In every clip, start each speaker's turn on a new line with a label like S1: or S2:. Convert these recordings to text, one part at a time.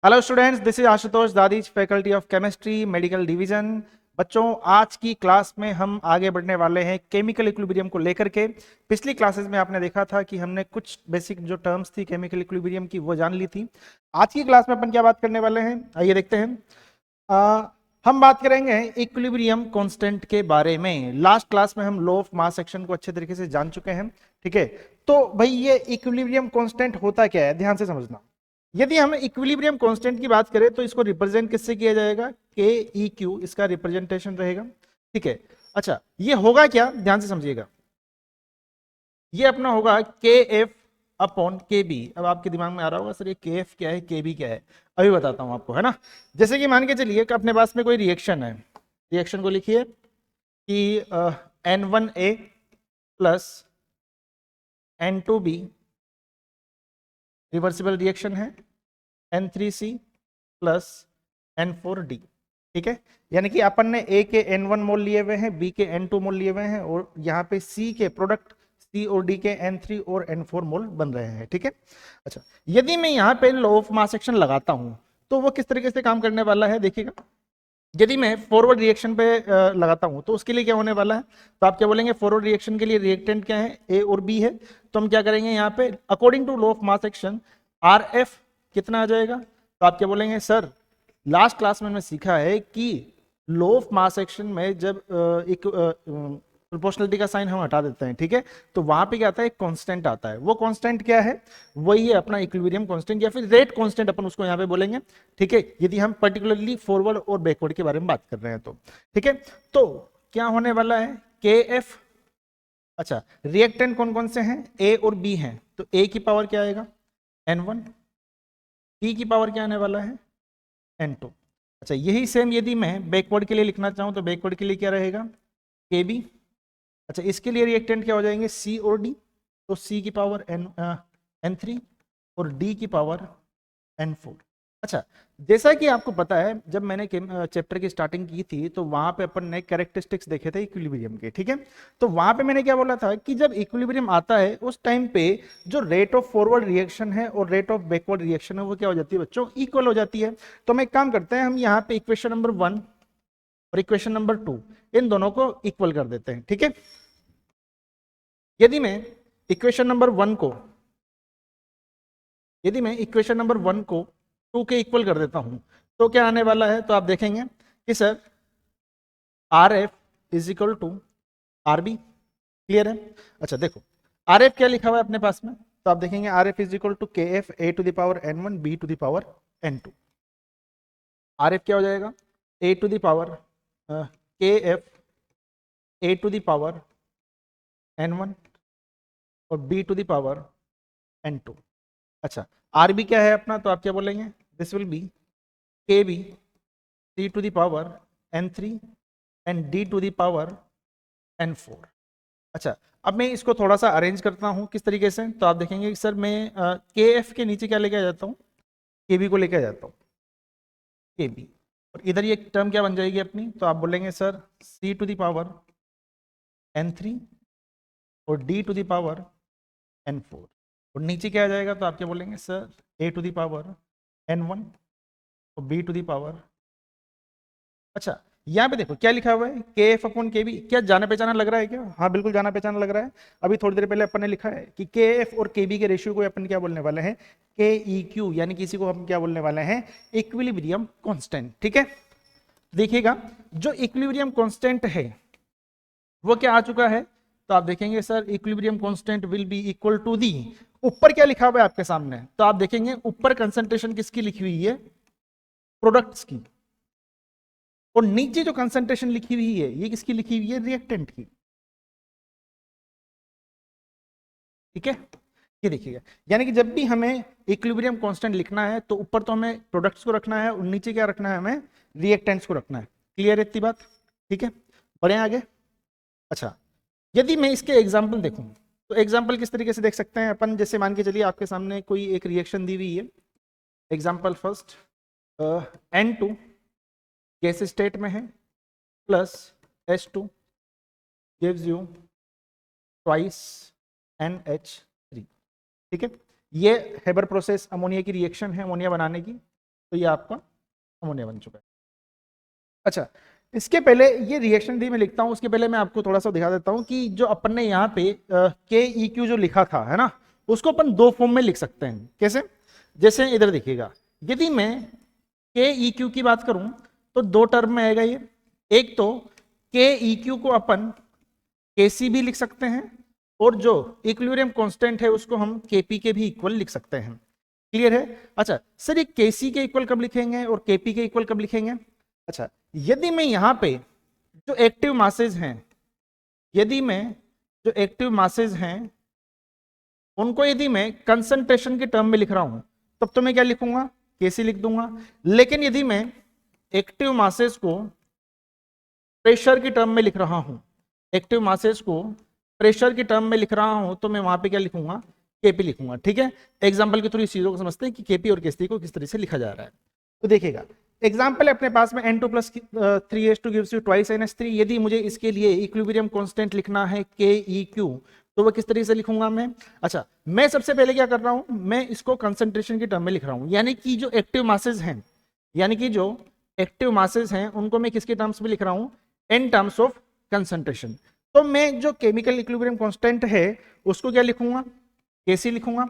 S1: Hello students, this is Ashutosh Dadhich, faculty of chemistry, medical division. बच्चों, आज की क्लास में हम आगे बढ़ने वाले हैं केमिकल इक्विलिब्रियम को लेकर के। पिछली क्लासेस में आपने देखा था कि हमने कुछ बेसिक जो टर्म्स थी केमिकल इक्विलिब्रियम की वो जान ली थी। आज की क्लास में अपन क्या बात करने वाले हैं, आइए देखते हैं। हम बात करेंगे इक्विलिब्रियम कांस्टेंट के बारे में। लास्ट क्लास में हम लॉ ऑफ मास एक्शन को अच्छे तरीके से जान चुके हैं, ठीक है। तो भाई ये इक्विलिब्रियम कांस्टेंट होता क्या है, ध्यान से समझना। यदि हम इक्विलिब्रियम कांस्टेंट की बात करें तो इसको रिप्रेजेंट किससे किया जाएगा, के ई क्यू इसका रिप्रेजेंटेशन रहेगा, ठीक है। अच्छा, ये होगा क्या, ध्यान से समझिएगा। ये अपना होगा के एफ अपॉन के बी। अब आपके दिमाग में आ रहा होगा सर ये के एफ क्या है, के बी क्या है। अभी बताता हूं आपको, है ना। जैसे कि मान के चलिए कि अपने पास में कोई रिएक्शन है। रिएक्शन को लिखिए कि N1A plus N2B reversible reaction है, N3C प्लस N4D, ठीक है। यानी कि अपन ने A के N1 मोल लिए हुए हैं, B के N2 मोल लिए हुए हैं, और यहाँ पे C के प्रोडक्ट C और D के N3 और N4 मोल बन रहे हैं, ठीक है। अच्छा, यदि मैं यहाँ पे लॉ ऑफ मास एक्शन लगाता हूं तो वो किस तरीके से काम करने वाला है, देखिएगा। यदि मैं फॉरवर्ड रिएक्शन पे लगाता हूं तो उसके लिए क्या होने वाला है, तो आप क्या बोलेंगे, फॉरवर्ड रिएक्शन के लिए रिएक्टेंट क्या है, ए और बी है। तो हम क्या करेंगे यहाँ पे, according to law of mass action R F कितना आ जाएगा। तो आप क्या बोलेंगे, सर लास्ट क्लास में हमने सीखा है कि लॉ ऑफ मास एक्शन में जब एक प्रोपोर्शनलिटी का साइन हम हटा देते हैं, ठीक है, तो वहां पे क्या आता है, एक कांस्टेंट आता है। वो कांस्टेंट क्या है, वही है अपना इक्विलिब्रियम कांस्टेंट या फिर रेट कांस्टेंट अपन उसको यहाँ पे बोलेंगे, ठीक है। यदि हम पर्टिकुलरली फॉरवर्ड और बैकवर्ड के बारे में बात कर रहे हैं तो, ठीक है। तो क्या होने वाला है, के एफ। अच्छा, रिएक्टेंट कौन कौन से हैं, ए और बी हैं, तो ए की पावर क्या आएगा, N1। बी की पावर क्या आने वाला है, N2। अच्छा, यही सेम यदि मैं बैकवर्ड के लिए लिखना चाहूं तो बैकवर्ड के लिए क्या रहेगा, के बी। अच्छा, इसके लिए रिएक्टेंट क्या हो जाएंगे, सी और डी। तो सी की पावर N3 और डी की पावर N4। अच्छा, जैसा कि आपको पता है जब मैंने चैप्टर की स्टार्टिंग की थी तो वहां पे अपन ने कैरेक्टरिस्टिक्स देखे थे इक्विलिब्रियम के, ठीक है। तो वहां पे मैंने क्या बोला था कि जब इक्विलिब्रियम आता है उस टाइम पे जो रेट ऑफ फॉरवर्ड रिएक्शन है और रेट ऑफ बैकवर्ड रिएक्शन है वो क्या हो जाती है बच्चों, इक्वल हो जाती है। तो हम एक काम करते हैं, हम यहाँ पे इक्वेशन नंबर 1 और इक्वेशन नंबर 2 इन दोनों को इक्वल कर देते हैं, ठीक है। यदि मैं इक्वेशन नंबर 1 को यदि मैं इक्वेशन नंबर 1 को 2 के इक्वल कर देता हूं तो क्या आने वाला है, तो आप देखेंगे कि sir R F is equal to R B. Clear है। अच्छा देखो, आर एफ क्या लिखा हुआ है अपने पास में, तो आप देखेंगे R F is equal to K F A to the power N1 B to the power N2। R F क्या हो जाएगा, A to the power K F A to the power N1 और B to the power N2। अच्छा, R B क्या है अपना, तो आप क्या बोलेंगे, this will be K B C to the power N3 and D to the power N4। अच्छा, अब मैं इसको थोड़ा सा अरेंज करता हूं किस तरीके से, तो आप देखेंगे कि सर मैं के एफ के नीचे क्या लेके आ जाता हूँ, के बी को लेके आ जाता हूँ, के बी। और इधर ये टर्म क्या बन जाएगी अपनी, तो आप बोलेंगे sir C to the power N3 और D to the power N4। और नीचे क्या आ जाएगा, तो आप क्या बोलेंगे sir A to the power N1 और बी टू दी पावर। अच्छा, यहाँ पे देखो क्या लिखा हुआ है, के एफ अपॉन के बी। क्या जाना पहचाना लग रहा है क्या, हाँ बिल्कुल जाना पहचाना लग रहा है। अभी थोड़ी देर पहले अपन ने लिखा है कि के एफ और के बी के रेशियो को अपन क्या बोलने वाले हैं, के ई क्यू, यानी किसी को हम क्या बोलने वाले हैं, इक्विलिब्रियम कांस्टेंट, ठीक है। देखिएगा, जो इक्विलिब्रियम कांस्टेंट है वो क्या आ चुका है, तो आप देखेंगे sir equilibrium constant will be equal to the, ऊपर क्या लिखा हुआ है आपके सामने, तो आप देखेंगे ऊपर कंसंट्रेशन किसकी लिखी हुई है, प्रोडक्ट्स की, और नीचे जो कंसंट्रेशन लिखी हुई है ये किसकी लिखी हुई है, रिएक्टेंट की, ठीक है। ये देखिएगा, यानी कि जब भी हमें इक्विलिब्रियम कांस्टेंट लिखना है तो ऊपर तो हमें प्रोडक्ट्स को रखना है और नीचे क्या रखना है, हमें रिएक्टेंट्स को रखना है। क्लियर है इतनी बात, ठीक है। बढ़े आगे। अच्छा, यदि मैं इसके एग्जाम्पल देखूं तो एग्जाम्पल किस तरीके से देख सकते हैं अपन, जैसे मान के चलिए आपके सामने कोई एक रिएक्शन दी हुई है। Example first, N2 gas state में है plus H2 gives you twice NH3, ठीक है। ये हेबर प्रोसेस अमोनिया की रिएक्शन है, अमोनिया बनाने की। तो ये आपका अमोनिया बन चुका है। अच्छा, इसके पहले ये रिएक्शन डी में लिखता हूं, उसके पहले मैं आपको थोड़ा सा दिखा देता हूं कि जो अपन ने यहाँ पे के ई क्यू जो लिखा था, है ना, उसको अपन दो फॉर्म में लिख सकते हैं। कैसे? जैसे इधर देखिएगा, यदि मैं के ई क्यू की बात करूं तो दो टर्म में आएगा ये। एक तो के ई क्यू को अपन के सी भी लिख सकते हैं, और जो इक्विलिब्रियम कांस्टेंट है उसको हम केपी के भी इक्वल लिख सकते हैं। क्लियर है? अच्छा सर, ये केसी के इक्वल कब लिखेंगे और केपी के इक्वल कब लिखेंगे? अच्छा, यदि मैं यहां पे जो एक्टिव मासेज हैं, यदि मैं जो एक्टिव मासेज हैं उनको यदि मैं कंसंट्रेशन के टर्म में लिख रहा हूं, तब तो मैं क्या लिखूंगा? केसी लिख दूंगा। लेकिन यदि मैं एक्टिव मासेज को प्रेशर की टर्म में लिख रहा हूं, एक्टिव मासेज को प्रेशर की टर्म में लिख रहा हूं, तो मैं वहां पे क्या लिखूंगा? केपी लिखूंगा। ठीक है, एग्जांपल की थोड़ी चीजों को समझते हैं कि केपी और केसी को किस तरह से लिखा जा रहा है। तो देखिएगा, एग्जाम्पल है अपने पास में N2 + 3H2 gives you twice NH3। यदि मुझे इसके लिए इक्विलिब्रियम कांस्टेंट लिखना है KEQ, तो वो किस तरीके से लिखूंगा मैं? अच्छा, मैं सबसे पहले क्या कर रहा हूं, मैं इसको कंसंट्रेशन की टर्म में लिख रहा हूं, यानी कि जो एक्टिव मासेज हैं, यानी कि जो एक्टिव मासेज हैं उनको मैं किसके टर्म्स में लिख रहा हूं? In terms of concentration. तो मैं जो केमिकल इक्विलिब्रियम कांस्टेंट है उसको क्या लिखूंगा? केसी लिखूंगा।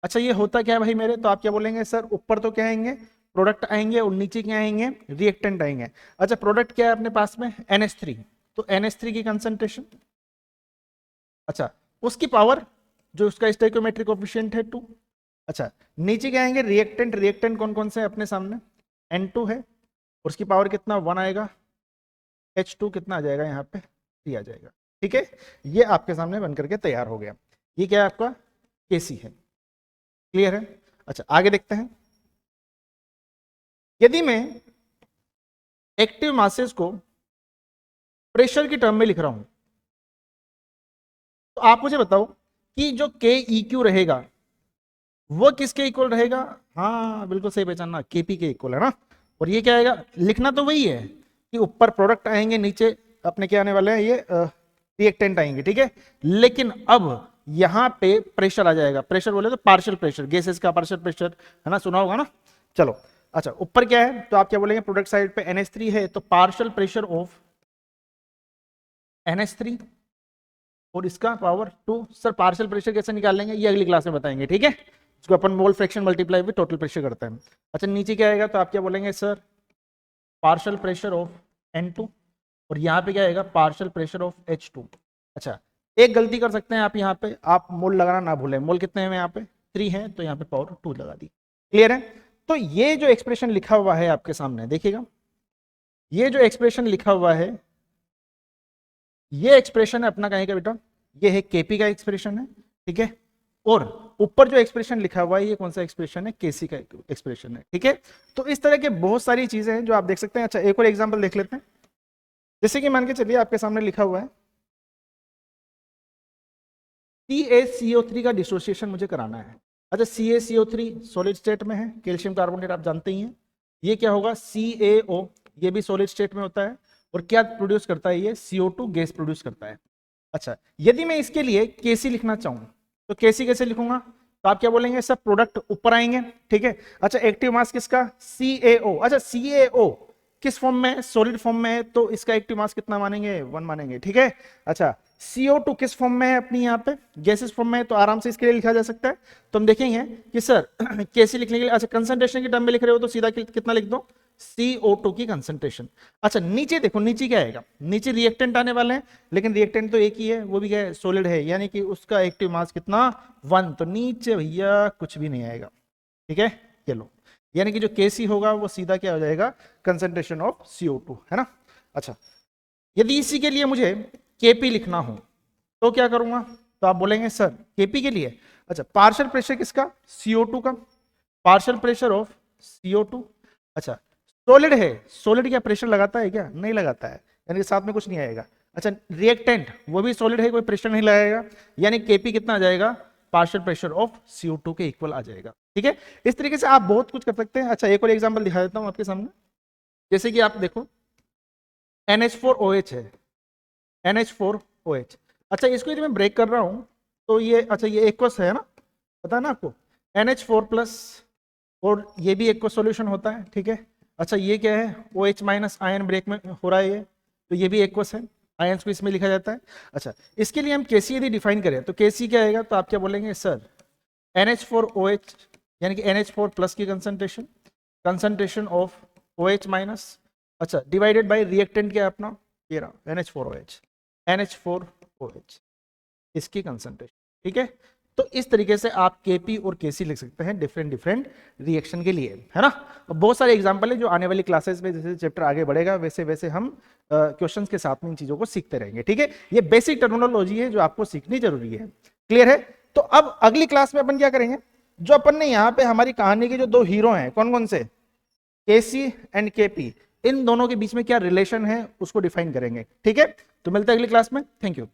S1: अच्छा, ये होता क्या है भाई मेरे? तो आप क्या बोलेंगे सर, ऊपर तो क्या आएंगे? प्रोडक्ट आएंगे, और नीचे क्या आएंगे? रिएक्टेंट आएंगे। अच्छा, प्रोडक्ट क्या है अपने पास में? NH3, तो NH3 की कंसंट्रेशन, अच्छा उसकी पावर, जो उसका स्टोइकियोमेट्रिक कोएफिशिएंट है 2। अच्छा, नीचे क्या आएंगे? रिएक्टेंट। रिएक्टेंट कौन कौन से है अपने सामने? N2 है, और उसकी पावर कितना? 1 आएगा। H2 कितना आ जाएगा यहाँ पे? 3 आ जाएगा। ठीक है, ये आपके सामने बन करके तैयार हो गया। ये क्या है? आपका केसी है। क्लियर है? अच्छा, आगे देखते हैं। यदि मैं एक्टिव मासेस को प्रेशर की टर्म में लिख रहा हूं, तो आप मुझे बताओ कि जो के ई क्यू रहेगा वो किसके इक्वल रहेगा? हाँ बिल्कुल सही पहचाना, केपी के इक्वल, है ना। और ये क्या आएगा? लिखना तो वही है कि ऊपर प्रोडक्ट आएंगे, नीचे अपने क्या आने वाले हैं? ये रिएक्टेंट आएंगे। ठीक है, लेकिन अब यहां पे प्रेशर आ जाएगा। प्रेशर बोले तो पार्शियल प्रेशर, गैसेस का पार्शियल प्रेशर, है ना, सुना होगा ना। चलो, अच्छा ऊपर क्या है? तो आप क्या बोलेंगे? प्रोडक्ट साइड पे NH3 है, तो पार्शियल प्रेशर ऑफ NH3, और इसका पावर 2। सर पार्शियल प्रेशर कैसे निकाल लेंगे, ये अगली क्लास में बताएंगे। ठीक है, इसको अपन mole fraction multiply with total pressure करते हैं। अच्छा, नीचे क्या आएगा? तो आप क्या बोलेंगे sir? Partial pressure of N2, और यहाँ पे क्या आएगा? Partial pressure of H2। अच्छा, एक गलती कर सकते हैं आप, यहाँ पे आप मोल लगाना ना भूलें। मोल कितने हैं यहाँ पे? 3 है, तो यहाँ पे पावर 2 लगा दी। क्लियर है? तो ये जो एक्सप्रेशन लिखा हुआ है आपके सामने, देखिएगा, ये जो एक्सप्रेशन लिखा हुआ है, ये एक्सप्रेशन है अपना कहीं का बेटा, ये है केपी का एक्सप्रेशन है। ठीक है, और ऊपर जो एक्सप्रेशन लिखा हुआ है ये कौन सा एक्सप्रेशन है? केसी का एक्सप्रेशन है। ठीक है, तो इस तरह के बहुत सारी चीजें हैं जो आप देख सकते हैं। अच्छा, एक और एग्जांपल देख लेते हैं। जैसे कि मान के चलिए आपके सामने लिखा हुआ है CaCO3 का डिसोसिएशन मुझे कराना है। अच्छा, CaCO3 सॉलिड स्टेट में है, कैल्शियम कार्बोनेट आप जानते ही हैं। ये क्या होगा? CaO, ये भी सॉलिड स्टेट में होता है, और क्या प्रोड्यूस करता है? ये CO2 गैस प्रोड्यूस करता है। अच्छा, यदि मैं इसके लिए केसी लिखना चाहूं, तो केसी कैसे लिखूंगा? तो आप क्या बोलेंगे? सब प्रोडक्ट ऊपर आएंगे। ठीक है, अच्छा एक्टिव मास किसका? CaO। अच्छा, CaO किस फॉर्म में? सॉलिड फॉर्म में है, तो इसका एक्टिव मास कितना मानेंगे? 1 मानेंगे। ठीक है, अच्छा CO2 किस फॉर्म में है अपनी? यहाँ पे गैसेस फॉर्म में है, तो आराम से इसके लिए लिखा जा सकता है। तो हम देखेंगे कि सर कैसे लिखने के लिए, अच्छा कंसंट्रेशन की टर्म में लिख रहे हो तो सीधा कितना लिख दो? CO2 की कंसंट्रेशन। अच्छा, नीचे देखो, नीचे क्या आएगा? नीचे रिएक्टेंट आने वाले हैं, लेकिन रिएक्टेंट तो एक ही है, वो भी क्या है? सॉलिड है, यानी कि उसका एक्टिव मास कितना? 1। तो नीचे भैया कुछ भी नहीं आएगा। ठीक है, ये लो, यानी कि जो केसी होगा वो सीधा क्या हो जाएगा? कंसंट्रेशन ऑफ CO2, है ना। अच्छा, यदि इसी के लिए मुझे केपी लिखना हो तो क्या करूंगा? तो आप बोलेंगे सर केपी के लिए, अच्छा पार्शियल प्रेशर किसका? CO2 का, पार्शियल प्रेशर ऑफ CO2। अच्छा, सॉलिड है, सॉलिड क्या प्रेशर लगाता है क्या? नहीं लगाता है, यानी कि साथ में कुछ नहीं आएगा। अच्छा, रिएक्टेंट वो भी सॉलिड है, कोई प्रेशर नहीं लगाएगा, यानी केपी कितना आ जाएगा? पार्शियल प्रेशर ऑफ CO2 के इक्वल आ जाएगा। ठीक है, इस तरीके से आप बहुत कुछ कर सकते हैं। अच्छा, एक और एग्जांपल दिखा देता हूं आपके सामने। जैसे कि आप देखो NH4OH है, NH4OH। अच्छा, इसको यदि मैं ब्रेक कर रहा हूं तो ये, अच्छा ये एक्वस है ना, पता है ना आपको, NH4 + और ये भी एक को सॉल्यूशन होता है, ठीक है। अच्छा ये क्या है, OH माइनस आयन ब्रेक में हो रहा है ये, तो ये भी एक्वस है, आयंस को इसमें लिखा जाता है। अच्छा इसके लिए हम Kc यदि डिफाइन करें तो Kc क्या आएगा, तो आप क्या बोलेंगे सर NH4OH यानी कि NH4 प्लस की कंसंट्रेशन ऑफ OH माइनस, अच्छा डिवाइडेड बाय रिएक्टेंट क्या है अपना, ये रहा NH4OH इसकी कंसंट्रेशन, ठीक है। तो इस तरीके से आप Kp और Kc लिख सकते हैं डिफरेंट रिएक्शन के लिए, है ना। बहुत सारे एग्जांपल है जो आने वाली क्लासेस में जैसे चैप्टर आगे बढ़ेगा वैसे वैसे हम क्वेश्चंस के साथ में इन चीजों को सीखते रहेंगे, ठीक है। ये बेसिक टर्मिनोलॉजी है जो आपको सीखनी जरूरी है, क्लियर है। तो अब अगली क्लास में अपन क्या करेंगे, जो अपन ने यहाँ पे हमारी कहानी के जो दो हीरो हैं कौन कौन से, Kc एंड Kp, इन दोनों के बीच में क्या रिलेशन है उसको डिफाइन करेंगे, ठीक है। तो मिलते हैं अगली क्लास में, थैंक यू।